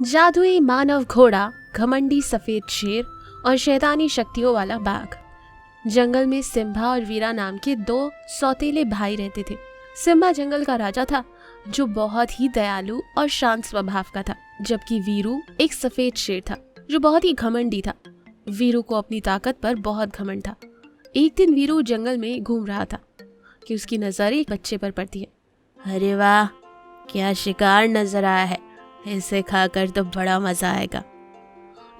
जादुई मानव घोड़ा, घमंडी सफेद शेर और शैतानी शक्तियों वाला बाघ। जंगल में सिम्बा और वीरा नाम के दो सौतेले भाई रहते थे। सिम्बा जंगल का राजा था जो बहुत ही दयालु और शांत स्वभाव का था, जबकि वीरू एक सफेद शेर था जो बहुत ही घमंडी था। वीरू को अपनी ताकत पर बहुत घमंड था। एक दिन वीरू जंगल में घूम रहा था कि उसकी नजर एक बच्चे पर पड़ती है। अरे वाह, क्या शिकार नजर आया है, इसे खाकर तो बड़ा मजा आएगा।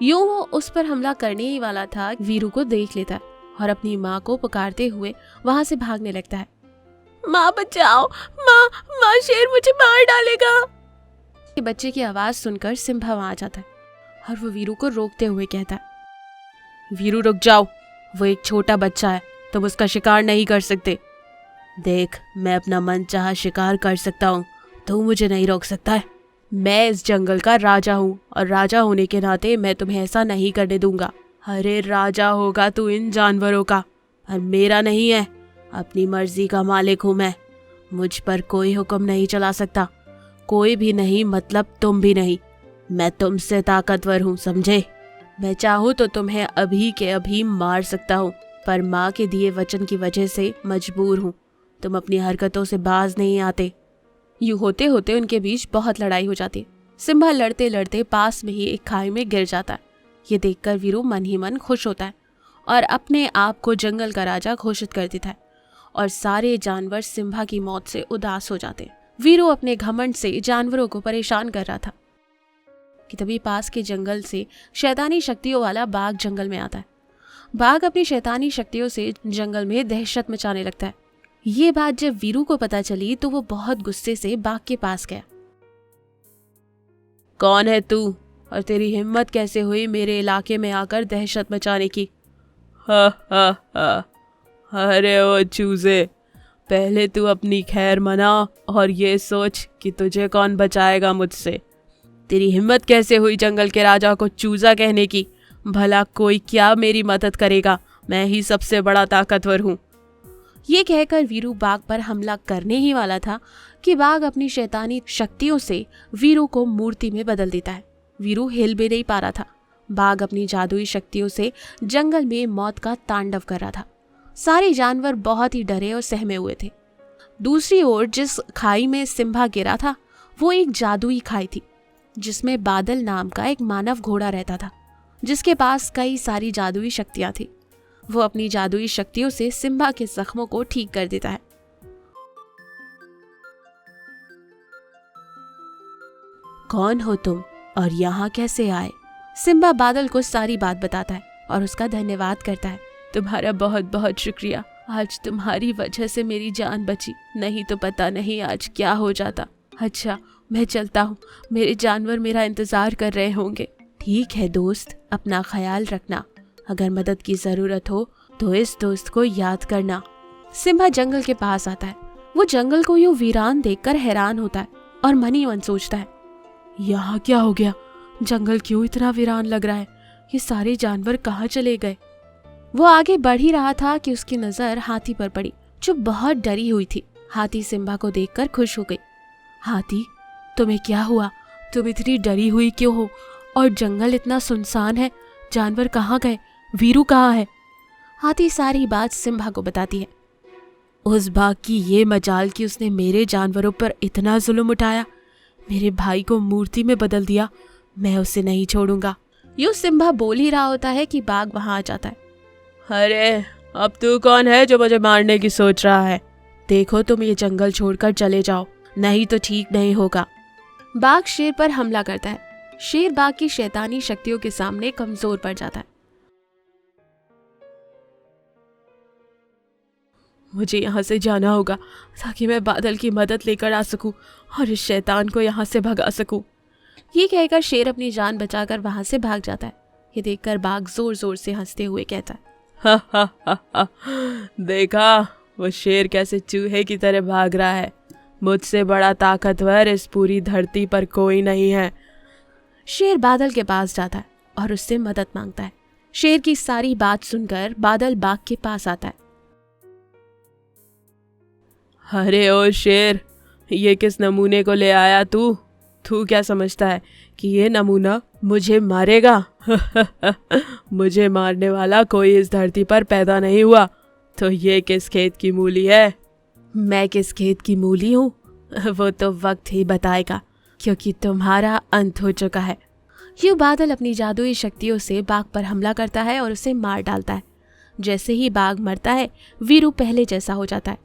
यूं वो उस पर हमला करने ही वाला था, वीरू को देख लेता है और अपनी माँ को पुकारते हुए वहां से भागने लगता है। माँ बचाओ, माँ शेर मुझे मार डालेगा। बच्चे की आवाज सुनकर सिम्बा वहां आ जाता है और वो वीरू को रोकते हुए कहता है, वीरू रुक जाओ, वो एक छोटा बच्चा है, तुम उसका शिकार नहीं कर सकते। देख, मैं अपना मन चाहा शिकार कर सकता हूँ, तू मुझे नहीं रोक सकता है। मैं इस जंगल का राजा हूँ और राजा होने के नाते मैं तुम्हें ऐसा नहीं करने दूंगा। अरे राजा होगा तू इन जानवरों का, और मेरा नहीं है। अपनी मर्जी का मालिक हूँ मैं, मुझ पर कोई हुक्म नहीं चला सकता। कोई भी नहीं, मतलब तुम भी नहीं। मैं तुमसे ताकतवर हूँ, समझे? मैं चाहूँ तो तुम्हें अभी के अभी मार सकता हूँ, पर माँ के दिए वचन की वजह से मजबूर हूँ। तुम अपनी हरकतों से बाज नहीं आते। यूं होते होते उनके बीच बहुत लड़ाई हो जाती है। सिम्बा लड़ते लड़ते पास में ही एक खाई में गिर जाता है। ये देखकर वीरू मन ही मन खुश होता है और अपने आप को जंगल का राजा घोषित कर देता है, और सारे जानवर सिम्बा की मौत से उदास हो जाते हैं। वीरू अपने घमंड से जानवरों को परेशान कर रहा था कि तभी पास के जंगल से शैतानी शक्तियों वाला बाघ जंगल में आता है। बाघ अपनी शैतानी शक्तियों से जंगल में दहशत मचाने लगता है। ये बात जब वीरू को पता चली तो वो बहुत गुस्से से बाघ के पास गया। कौन है तू, और तेरी हिम्मत कैसे हुई मेरे इलाके में आकर दहशत मचाने की? हा हा हा, अरे ओ चूजे, पहले तू अपनी खैर मना और ये सोच कि तुझे कौन बचाएगा मुझसे। तेरी हिम्मत कैसे हुई जंगल के राजा को चूजा कहने की? भला कोई क्या मेरी मदद करेगा, मैं ही सबसे बड़ा ताकतवर हूँ। ये कहकर वीरू बाघ पर हमला करने ही वाला था कि बाघ अपनी शैतानी शक्तियों से वीरू को मूर्ति में बदल देता है। वीरू हिल भी नहीं पा रहा था। बाघ अपनी जादुई शक्तियों से जंगल में मौत का तांडव कर रहा था। सारे जानवर बहुत ही डरे और सहमे हुए थे। दूसरी ओर जिस खाई में सिम्बा गिरा था वो एक जादुई खाई थी, जिसमें बादल नाम का एक मानव घोड़ा रहता था, जिसके पास कई सारी जादुई शक्तियां थी। वो अपनी जादुई शक्तियों से सिम्बा के जख्मों को ठीक कर देता है। कौन हो तुम और यहाँ कैसे आए? सिम्बा बादल को सारी बात बताता है और उसका धन्यवाद करता है। तुम्हारा बहुत बहुत शुक्रिया, आज तुम्हारी वजह से मेरी जान बची, नहीं तो पता नहीं आज क्या हो जाता। अच्छा, मैं चलता हूँ, मेरे जानवर मेरा इंतजार कर रहे होंगे। ठीक है दोस्त, अपना ख्याल रखना। अगर मदद की जरूरत हो तो इस दोस्त को याद करना। सिम्बा जंगल के पास आता है। वो जंगल को यूं वीरान देखकर हैरान होता है और मन ही मन सोचता है, यहाँ क्या हो गया? जंगल क्यों इतना वीरान लग रहा है? ये सारे जानवर कहाँ चले गए? वो आगे बढ़ ही रहा था कि उसकी नजर हाथी पर पड़ी, जो बहुत डरी हुई थी। हाथी सिम्बा को देखकर खुश हो गई। हाथी, तुम्हें क्या हुआ? तुम इतनी डरी हुई क्यों हो? और जंगल इतना सुनसान है, जानवर कहाँ गए? वीरू कहाँ है? हाथी सारी बात सिम्बा को बताती है। उस बाघ की ये मजाल कि उसने मेरे जानवरों पर इतना जुल्म उठाया, मेरे भाई को मूर्ति में बदल दिया। मैं उसे नहीं छोड़ूंगा। यूं सिम्बा बोल ही रहा होता है कि बाघ वहां आ जाता है। अरे, अब तू कौन है जो मुझे मारने की सोच रहा है? देखो, तुम ये जंगल छोड़कर चले जाओ, नहीं तो ठीक नहीं होगा। बाघ शेर पर हमला करता है। शेर बाघ की शैतानी शक्तियों के सामने कमजोर पड़ जाता है। मुझे यहाँ से जाना होगा ताकि मैं बादल की मदद लेकर आ सकूं और इस शैतान को यहाँ से भगा सकूं। ये कहकर शेर अपनी जान बचाकर वहां से भाग जाता है। ये देखकर बाघ जोर जोर से हंसते हुए कहता है, हा हा हा हा, देखा वो शेर कैसे चूहे की तरह भाग रहा है। मुझसे बड़ा ताकतवर इस पूरी धरती पर कोई नहीं है। शेर बादल के पास जाता है और उससे मदद मांगता है। शेर की सारी बात सुनकर बादल बाघ के पास आता है। अरे ओ शेर, ये किस नमूने को ले आया तू? तू क्या समझता है कि ये नमूना मुझे मारेगा? मुझे मारने वाला कोई इस धरती पर पैदा नहीं हुआ। तो ये किस खेत की मूली है? मैं किस खेत की मूली हूँ वो तो वक्त ही बताएगा, क्योंकि तुम्हारा अंत हो चुका है। यूं बादल अपनी जादुई शक्तियों से बाघ पर हमला करता है और उसे मार डालता है। जैसे ही बाघ मरता है, वीरू पहले जैसा हो जाता है।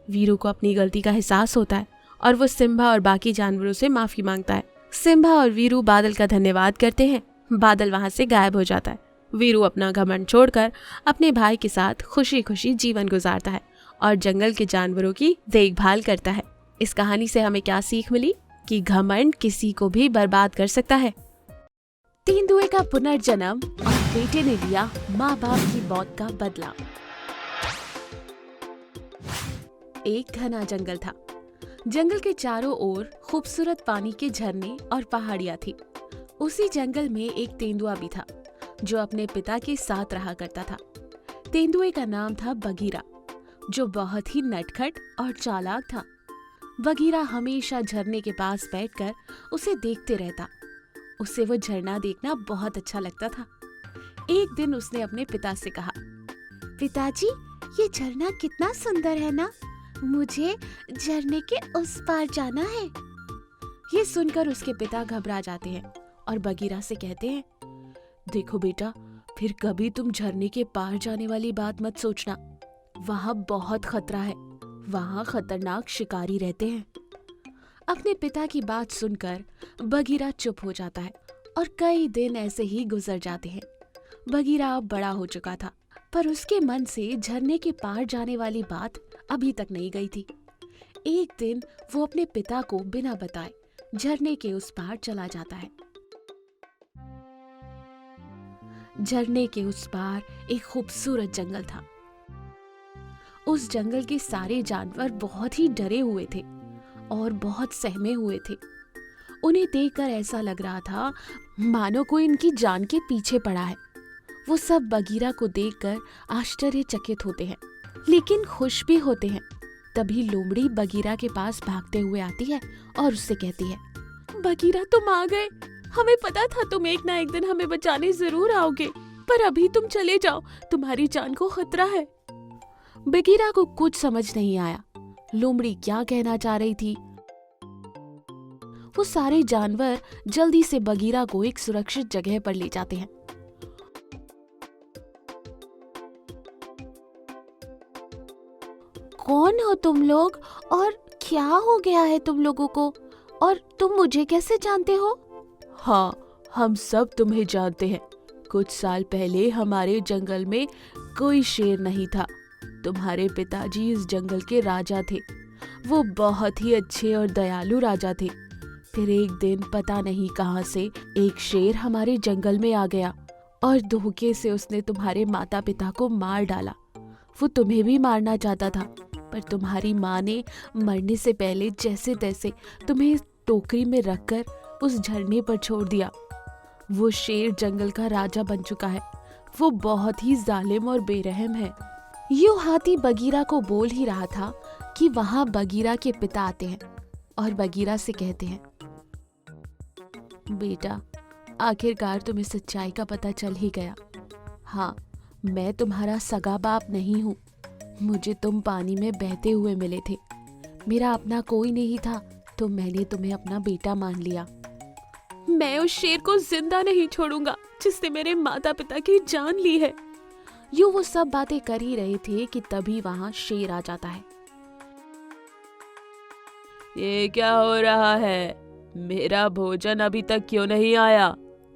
वीरू को अपनी गलती का एहसास होता है और वो सिम्बा और बाकी जानवरों से माफी मांगता है। सिम्बा और वीरू बादल का धन्यवाद करते हैं। बादल वहां से गायब हो जाता है। वीरू अपना घमंड छोड़कर अपने भाई के साथ खुशी खुशी जीवन गुजारता है और जंगल के जानवरों की देखभाल करता है। इस कहानी से हमें क्या सीख मिली कि घमंड किसी को भी बर्बाद कर सकता है। तेंदुए का पुनर्जन्म और बेटे ने लिया माँ बाप की मौत का बदला। एक घना जंगल था। जंगल के चारों ओर खूबसूरत पानी के झरने और पहाड़ियां थी। उसी जंगल में एक तेंदुआ भी था जो अपने पिता के साथ रहा करता था। तेंदुए का नाम था बगीरा, जो बहुत ही नटखट और चालाक था। बगीरा हमेशा झरने के पास बैठकर उसे देखते रहता। उसे वो झरना देखना बहुत अच्छा लगता था। एक दिन उसने अपने पिता से कहा, पिताजी, ये झरना कितना सुंदर है ना? मुझे झरने के उस पार जाना है। ये सुनकर उसके पिता घबरा जाते हैं और बगीरा से कहते हैं, देखो बेटा, फिर कभी तुम झरने के पार जाने वाली बात मत सोचना। वहाँ बहुत खतरा है। वहाँ खतरनाक शिकारी रहते हैं। अपने पिता की बात सुनकर बगीरा चुप हो जाता है और कई दिन ऐसे ही गुजर जाते हैं। बगीरा अब बड़ा हो चुका था, पर उसके मन से झरने के पार जाने वाली बात अभी तक नहीं गई थी। एक दिन वो अपने पिता को बिना बताए झरने के उस पार चला जाता है। झरने के उस पार एक खूबसूरत जंगल था। उस जंगल के सारे जानवर बहुत ही डरे हुए थे और बहुत सहमे हुए थे। उन्हें देखकर ऐसा लग रहा था मानो कोई इनकी जान के पीछे पड़ा है। वो सब बगीरा को देखकर आश्चर्यचकित होते हैं, लेकिन खुश भी होते हैं। तभी लोमड़ी बगीरा के पास भागते हुए आती है और उससे कहती है, बगीरा, तुम आ गए। हमें पता था तुम एक ना एक दिन हमें बचाने जरूर आओगे, पर अभी तुम चले जाओ, तुम्हारी जान को खतरा है। बगीरा को कुछ समझ नहीं आया लोमड़ी क्या कहना चाह रही थी। वो सारे जानवर जल्दी से बगीरा को एक सुरक्षित जगह पर ले जाते हैं। कौन हो तुम लोग और क्या हो गया है तुम लोगों को, और तुम मुझे कैसे जानते हो? हाँ, हम सब तुम्हें जानते हैं। कुछ साल पहले हमारे जंगल में कोई शेर नहीं था। तुम्हारे पिताजी इस जंगल के राजा थे। वो बहुत ही अच्छे और दयालु राजा थे। फिर एक दिन पता नहीं कहां से एक शेर हमारे जंगल में आ गया और धोखे से उसने तुम्हारे माता पिता को मार डाला। वो तुम्हें भी मारना चाहता था, पर तुम्हारी माँ ने मरने से पहले जैसे तैसे तुम्हें टोकरी में रखकर उस झरने पर छोड़ दिया। वो शेर जंगल का राजा बन चुका है। वो बहुत ही जालिम और बेरहम है। यूं हाथी बगीरा को बोल ही रहा था कि वहां बगीरा के पिता आते हैं और बगीरा से कहते हैं, बेटा, आखिरकार तुम्हें सच्चाई का पता चल ही गया। हाँ, मैं तुम्हारा सगा बाप नहीं हूँ। मुझे तुम पानी में बहते हुए मिले थे। मेरा अपना कोई नहीं था, तो मैंने तुम्हें अपना बेटा मान लिया। मैं उस शेर को जिंदा नहीं छोड़ूंगा जिसने मेरे माता पिता की जान ली है। यूं वो सब बातें कर ही रहे थे कि तभी वहां शेर आ जाता है। ये क्या हो रहा है? मेरा भोजन अभी तक क्यों नहीं आया?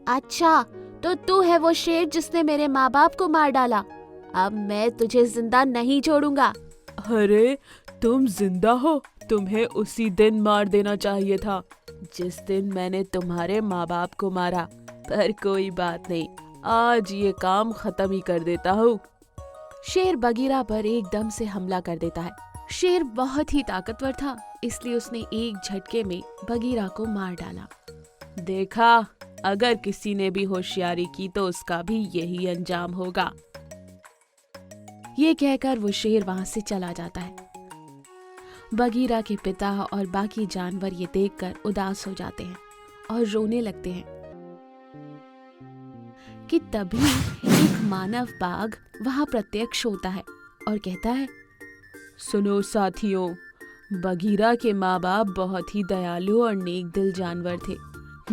अच्छा, तो तू है वो शेर जिसने मेरे माँ बाप को मार डाला। अब मैं तुझे जिंदा नहीं छोड़ूंगा। अरे, तुम जिंदा हो? तुम्हें उसी दिन मार देना चाहिए था जिस दिन मैंने तुम्हारे माँ बाप को मारा। पर कोई बात नहीं, आज ये काम खत्म ही कर देता हूँ। शेर बगीरा पर एकदम से हमला कर देता है। शेर बहुत ही ताकतवर था, इसलिए उसने एक झटके में बगीरा को मार डाला। देखा, अगर किसी ने भी होशियारी की तो उसका भी यही अंजाम होगा। ये कहकर वो शेर वहां से चला जाता है। बगीरा के पिता और बाकी जानवर ये देखकर उदास हो जाते हैं और रोने लगते हैं कि तभी एक मानव बाघ वहां प्रत्यक्ष होता है और कहता है, सुनो साथियों, बगीरा के माँ बाप बहुत ही दयालु और नेक दिल जानवर थे।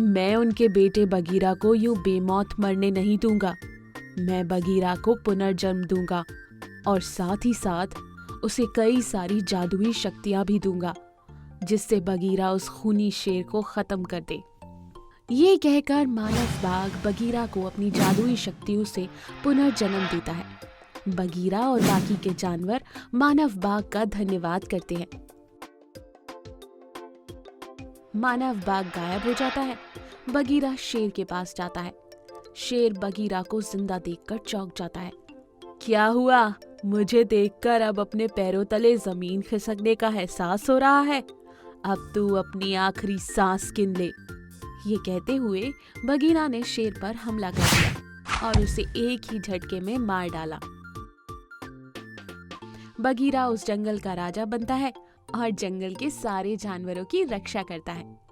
मैं उनके बेटे बगीरा को यूं बेमौत मरने नहीं दूंगा। मैं बगीरा को पुनर्जन्म दूंगा और साथ ही साथ उसे कई सारी जादुई शक्तियां भी दूंगा, जिससे बगीरा उस खूनी शेर को खत्म कर दे। ये कहकर मानव बाघ बगीरा को अपनी जादुई शक्तियों से पुनर्जन्म देता है। बगीरा और बाकी के जानवर मानव बाघ का धन्यवाद करते हैं। मानव बाघ गायब हो जाता है। बगीरा शेर के पास जाता है। शेर बगीरा को जिंदा देखकर चौंक जाता है। क्या हुआ? मुझे देखकर अब अपने पैरों तले जमीन खिसकने का एहसास हो रहा है। अब तू अपनी आखिरी सांस गिन ले। ये कहते हुए बगीरा ने शेर पर हमला कर दिया और उसे एक ही झटके में मार डाला। बगीरा उस जंगल का राजा बनता है और जंगल के सारे जानवरों की रक्षा करता है।